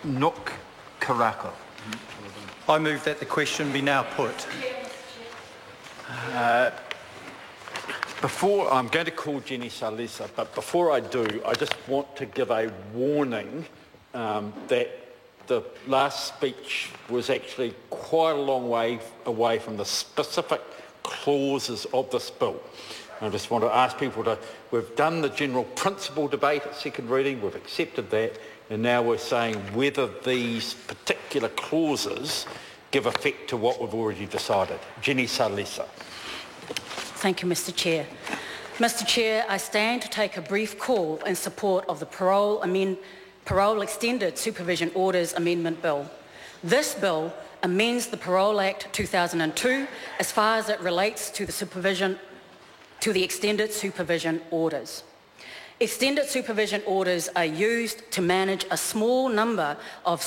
Nook Karako. I move that the question be now put. I'm going to call Jenny Salesa, but before I do, I just want to give a warning that the last speech was actually quite a long way away from the specific clauses of this bill. I just want to ask people we've done the general principle debate at second reading, we've accepted that, and now we're saying whether these particular clauses give effect to what we've already decided. Jenny Salesa. Thank you, Mr. Chair. Mr. Chair, I stand to take a brief call in support of the Parole Extended Supervision Orders Amendment Bill. This bill amends the Parole Act 2002 as far as it relates to the Extended Supervision Orders. Extended supervision orders are used to manage a small number of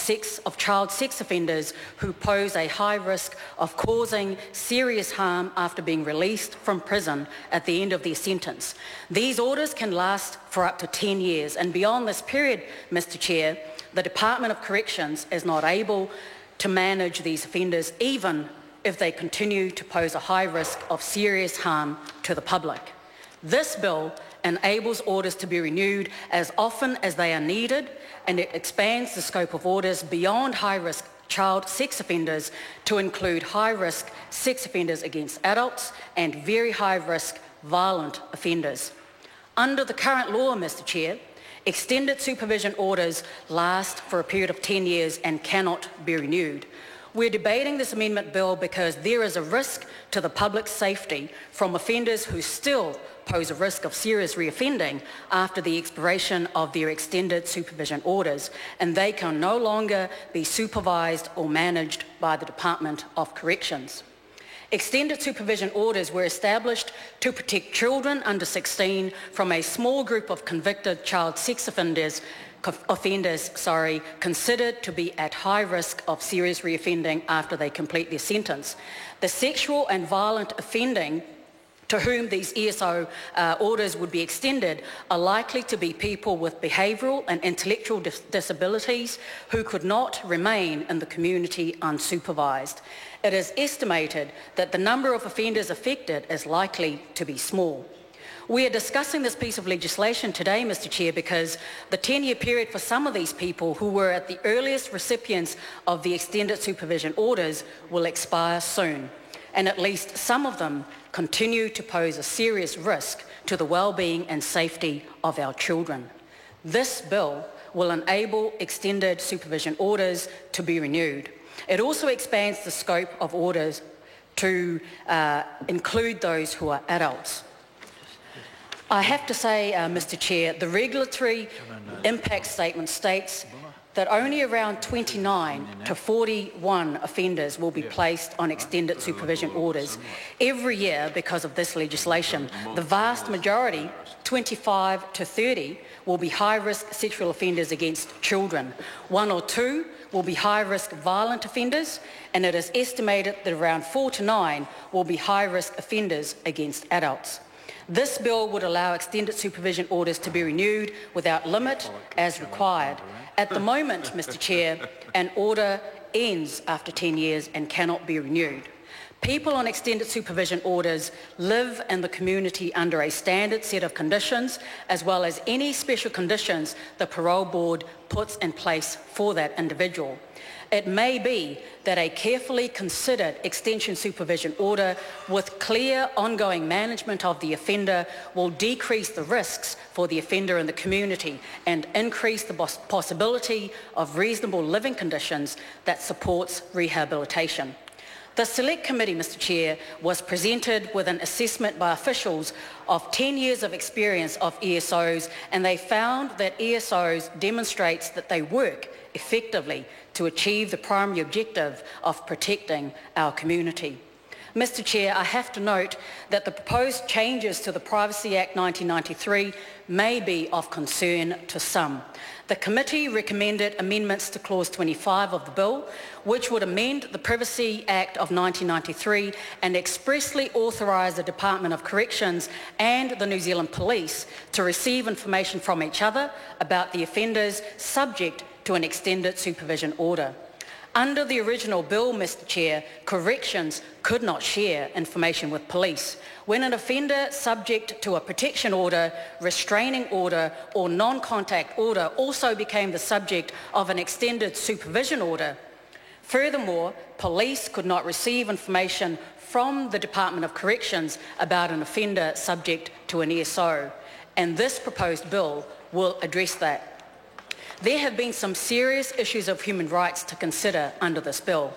child sex offenders who pose a high risk of causing serious harm after being released from prison at the end of their sentence. These orders can last for up to 10 years, and beyond this period, Mr. Chair, the Department of Corrections is not able to manage these offenders even if they continue to pose a high risk of serious harm to the public. This bill enables orders to be renewed as often as they are needed, and it expands the scope of orders beyond high-risk child sex offenders to include high-risk sex offenders against adults and very high-risk violent offenders. Under the current law, Mr. Chair, extended supervision orders last for a period of 10 years and cannot be renewed. We're debating this amendment bill because there is a risk to the public's safety from offenders who still pose a risk of serious reoffending after the expiration of their extended supervision orders, and they can no longer be supervised or managed by the Department of Corrections. Extended supervision orders were established to protect children under 16 from a small group of convicted child sex offenders considered to be at high risk of serious reoffending after they complete their sentence. The sexual and violent offending to whom these ESO orders would be extended are likely to be people with behavioural and intellectual disabilities who could not remain in the community unsupervised. It is estimated that the number of offenders affected is likely to be small. We are discussing this piece of legislation today, Mr. Chair, because the 10-year period for some of these people who were at the earliest recipients of the extended supervision orders will expire soon, and at least some of them continue to pose a serious risk to the well-being and safety of our children. This bill will enable extended supervision orders to be renewed. It also expands the scope of orders to include those who are adults. I have to say, Mr. Chair, the regulatory impact statement states that only around 29 to 41 offenders will be placed on extended supervision orders every year because of this legislation. The vast majority, 25 to 30, will be high-risk sexual offenders against children. 1 or 2 will be high-risk violent offenders, and it is estimated that around 4 to 9 will be high-risk offenders against adults. This bill would allow extended supervision orders to be renewed without limit as required. At the moment, Mr. Chair, an order ends after 10 years and cannot be renewed. People on extended supervision orders live in the community under a standard set of conditions, as well as any special conditions the parole board puts in place for that individual. It may be that a carefully considered extension supervision order with clear ongoing management of the offender will decrease the risks for the offender in the community and increase the possibility of reasonable living conditions that supports rehabilitation. The Select Committee, Mr. Chair, was presented with an assessment by officials of 10 years of experience of ESOs, and they found that ESOs demonstrates that they work effectively to achieve the primary objective of protecting our community. Mr Chair, I have to note that the proposed changes to the Privacy Act 1993 may be of concern to some. The committee recommended amendments to Clause 25 of the bill, which would amend the Privacy Act of 1993 and expressly authorise the Department of Corrections and the New Zealand Police to receive information from each other about the offenders subject to an extended supervision order. Under the original bill, Mr Chair, corrections could not share information with police. When an offender subject to a protection order, restraining order or non-contact order also became the subject of an extended supervision order. Furthermore, police could not receive information from the Department of Corrections about an offender subject to an ESO, and this proposed bill will address that. There have been some serious issues of human rights to consider under this bill.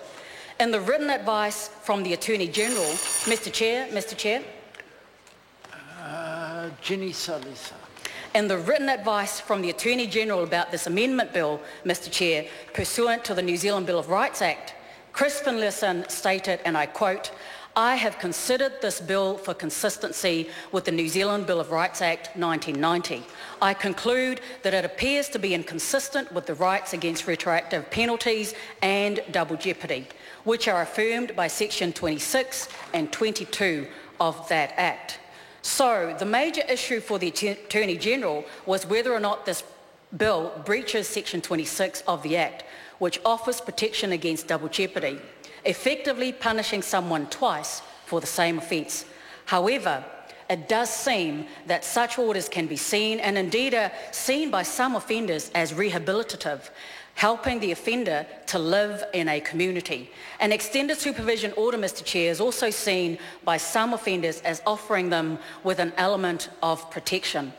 In the written advice from the Attorney General, Mr Chair. Ginny Salisa. In the written advice from the Attorney General about this amendment bill, Mr Chair, pursuant to the New Zealand Bill of Rights Act, Chris Finlayson stated, and I quote, "I have considered this bill for consistency with the New Zealand Bill of Rights Act 1990. I conclude that it appears to be inconsistent with the rights against retroactive penalties and double jeopardy, which are affirmed by Section 26 and 22 of that Act." So, the major issue for the Attorney General was whether or not this bill breaches Section 26 of the Act, which offers protection against double jeopardy, effectively punishing someone twice for the same offence. However, it does seem that such orders can be seen, and indeed are seen by some offenders as rehabilitative, helping the offender to live in a community. An extended supervision order, Mr Chair, is also seen by some offenders as offering them with an element of protection.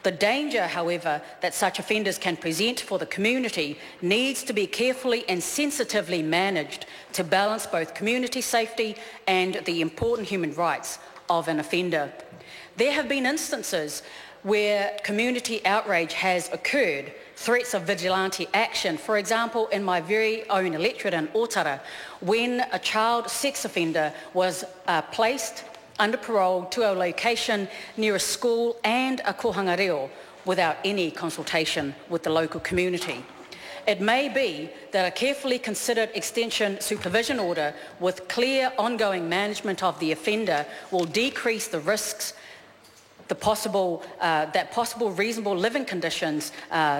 The danger, however, that such offenders can present for the community needs to be carefully and sensitively managed to balance both community safety and the important human rights of an offender. There have been instances where community outrage has occurred, threats of vigilante action, for example, in my very own electorate in Otara, when a child sex offender was placed under parole to a location near a school and a kohanga reo without any consultation with the local community. It may be that a carefully considered extension supervision order with clear ongoing management of the offender will decrease the risks that possible reasonable living conditions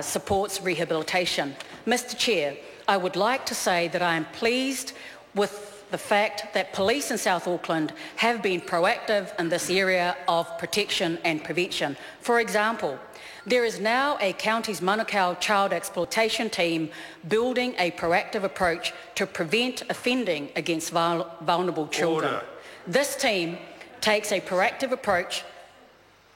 supports rehabilitation. Mr Chair, I would like to say that I am pleased with the fact that police in South Auckland have been proactive in this area of protection and prevention. For example, there is now a county's Manukau child exploitation team building a proactive approach to prevent offending against vulnerable children. Order. This team takes a proactive approach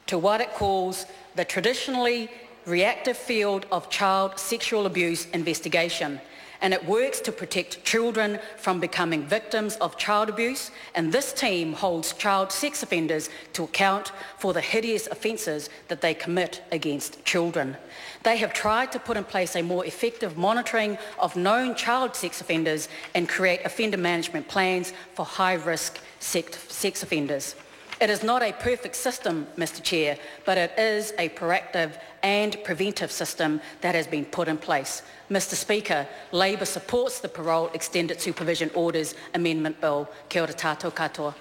to what it calls the traditionally reactive field of child sexual abuse investigation, and it works to protect children from becoming victims of child abuse, and this team holds child sex offenders to account for the hideous offences that they commit against children. They have tried to put in place a more effective monitoring of known child sex offenders and create offender management plans for high-risk sex offenders. It is not a perfect system, Mr Chair, but it is a proactive and preventive system that has been put in place. Mr Speaker, Labour supports the Parole Extended Supervision Orders Amendment Bill. Kia ora tātou katoa.